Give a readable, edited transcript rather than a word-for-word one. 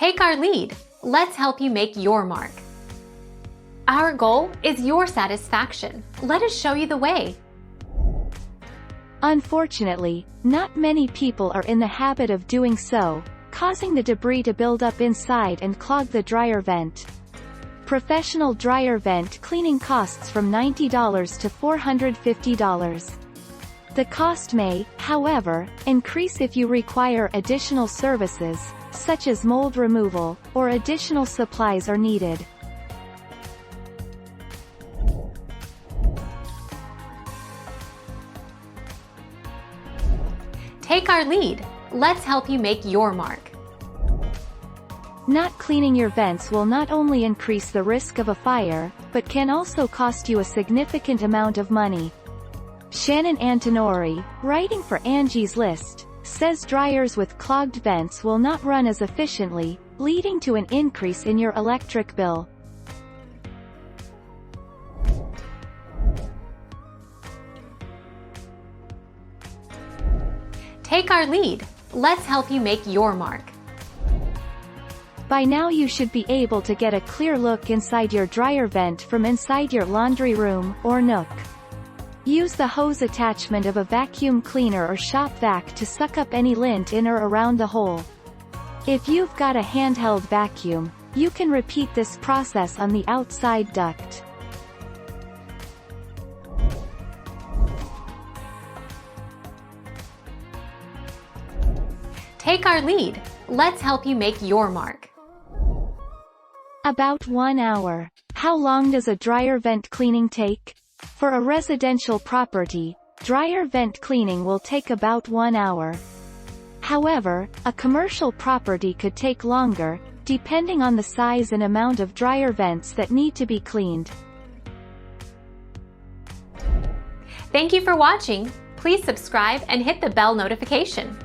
Take our lead. Let's help you make your mark. Our goal is your satisfaction. Let us show you the way. Unfortunately, not many people are in the habit of doing so, causing the debris to build up inside and clog the dryer vent. Professional dryer vent cleaning costs from $90 to $450. The cost may, however, increase if you require additional services, such as mold removal, or additional supplies are needed. Take our lead. Let's help you make your mark. Not cleaning your vents will not only increase the risk of a fire, but can also cost you a significant amount of money. Shannon Antonori, writing for Angie's List, says dryers with clogged vents will not run as efficiently, leading to an increase in your electric bill. Take our lead. Let's help you make your mark. By now you should be able to get a clear look inside your dryer vent from inside your laundry room or nook. Use the hose attachment of a vacuum cleaner or shop vac to suck up any lint in or around the hole. If you've got a handheld vacuum, you can repeat this process on the outside duct. Take our lead. Let's help you make your mark. About 1 hour. How long does a dryer vent cleaning take? For a residential property, dryer vent cleaning will take about 1 hour. However, a commercial property could take longer, depending on the size and amount of dryer vents that need to be cleaned. Thank you for watching. Please subscribe and hit the bell notification.